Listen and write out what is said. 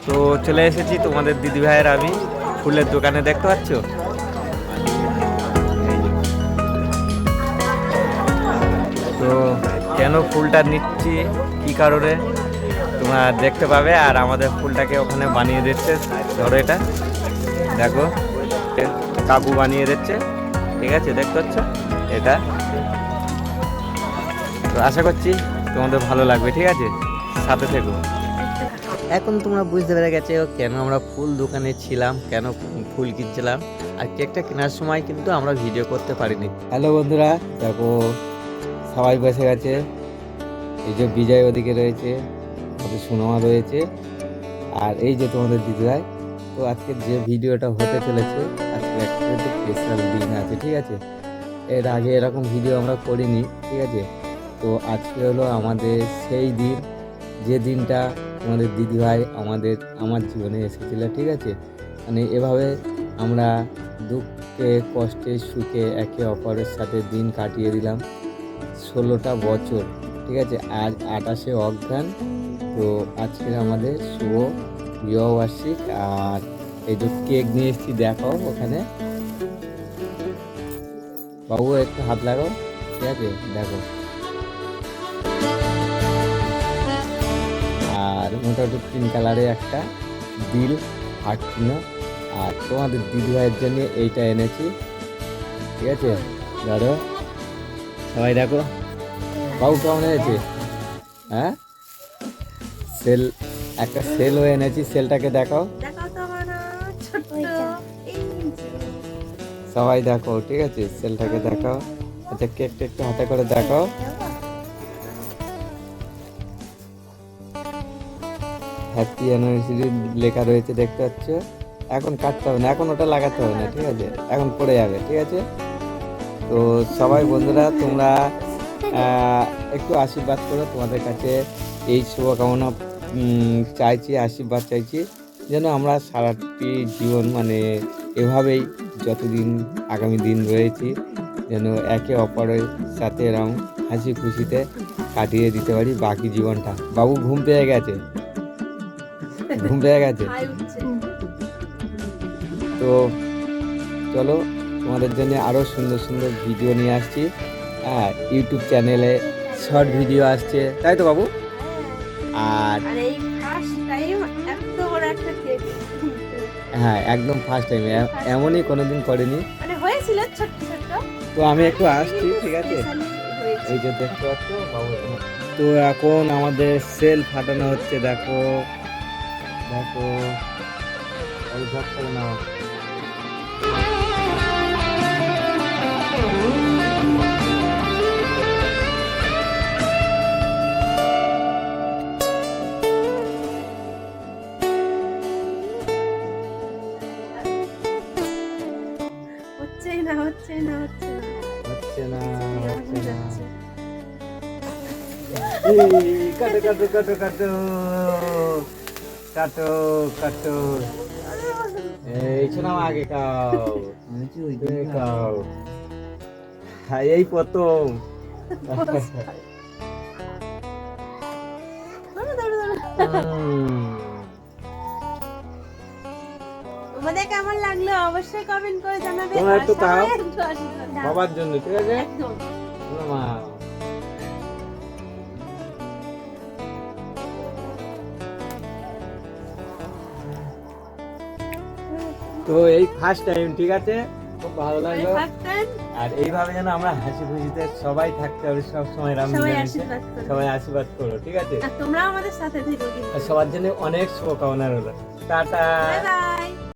তো চলে এসেছি তোমাদের দিদি ভাইয়ের আমি ফুলের দোকানে, দেখতে পাচ্ছ। তো কেন ফুলটা নিচ্ছি, কি কারণে তোমরা দেখতে পাবে। আর আমাদের ফুলটাকে ওখানে বানিয়ে দিচ্ছে, ধরো এটা দেখো, কাকু বানিয়ে দিচ্ছে, ঠিক আছে, দেখতে পাচ্ছ এটা। তো আশা করছি তোমাদের ভালো লাগবে, ঠিক আছে, সাথে থেকো। এখন তোমরা বুঝতে পেরে গেছো কেন আমরা ফুল দোকানে ছিলাম, কেন ফুল কিনছিলাম। আর কেকটা কেনার সময় কিন্তু আমরা ভিডিও করতে পারিনি। হ্যালো বন্ধুরা, দেখো সবাই বসে গেছে। এই যে বিজয় ওদিকে রয়েছে, আমাদের সুনমা রয়েছে, আর এই যে তোমাদের দিদিভাই। তো আজকে যে ভিডিওটা হতে চলেছে, আজকে একটা স্পেশাল দিন আছে, ঠিক আছে। এর আগে এরকম ভিডিও আমরা করিনি, ঠিক আছে। তো আজকে হলো আমাদের সেই দিন, যে দিনটা আমাদের দিদিভাই আমার জীবনে এসেছিল, ঠিক আছে। মানে এভাবে আমরা দুঃখে কষ্টে সুখে একে অপরের সাথে দিন কাটিয়ে দিলাম 16টা বছর, ঠিক আছে। আজ 28শে অঘ্রান। তো আজকে আমাদের শুভ বিবাহবার্ষিক। আর এই যে কেক নিয়ে এসেছি, দেখো ওখানে বাবু একটু হাত লাগাও, ঠিক আছে, দেখো। আর মোটামুটি 3 কালারে একটা দিল হার্ট চিহ্ন। আর তোমাদের দিদিভাইয়ের জন্য এইটা এনেছি, ঠিক আছে। ধরো সবাই দেখো, বাবু কেমন হয়েছে? হ্যাঁ, সেল, একটা সেলও এনেছি, সেলটাকে দেখো সবাই দেখো, ঠিক আছে, সেলটাকে দেখো। আচ্ছা কেকটা একটু হাতে করে দেখো। হ্যাপি অ্যানিভার্সারি লেখা রয়েছে, দেখতে পাচ্ছ। এখন কাটতে হবে না, এখন ওটা লাগাতে হবে না, ঠিক আছে, এখন পড়ে যাবে, ঠিক আছে। তো সবাই বন্ধুরা তোমরা একটু আশীর্বাদ করো, তোমাদের কাছে এই শুভকামনা চাইছি, আশীর্বাদ চাইছি, যেন আমরা সারাটি জীবন মানে এভাবেই যতদিন আগামী দিন রয়েছি, যেন একে অপরের সাথে এরকম হাসি খুশিতে কাটিয়ে দিতে পারি বাকি জীবনটা। বাবু ঘুম পেয়ে গেছে, ঘুম পেয়ে গেছে। তো চলো, তোমাদের জন্য আরও সুন্দর সুন্দর ভিডিও নিয়ে আসছি। হ্যাঁ, ইউটিউব চ্যানেলে শর্ট ভিডিও আসছে, তাই তো বাবু? আর হ্যাঁ, একদম ফার্স্ট টাইম, এমনই কোনোদিন করিনি। তো আমি একটু আসছি, ঠিক আছে। এই যে দেখতে পাচ্ছ বাবু। তো এখন আমাদের সেল ফাটানো হচ্ছে, দেখো দেখো, ওই ঝট করে নাও। হচ্ছে না। কাটো কাটো কাটো কাটো কাটো কাটো। এই শোনো, আগে খাও, খাও। হ্যাঁ, এই প্রথম। তোমাদের কেমন লাগলো অবশ্যই কমেন্ট করে জানাবে। তোমরা একটু খাও বাবার জন্য, ঠিক আছে। মা তো এই ফার্স্ট টাইম, ঠিক আছে, খুব ভালো লাগলো। আর এইভাবে যেন আমরা হাসি খুশিতে সবাই থাকতে হবে সব সময়, সবাই আশীর্বাদ করো, ঠিক আছে। তোমরা আমাদের সাথে থেকো। সবার জন্য অনেক শুভকামনা রইল। টাটা।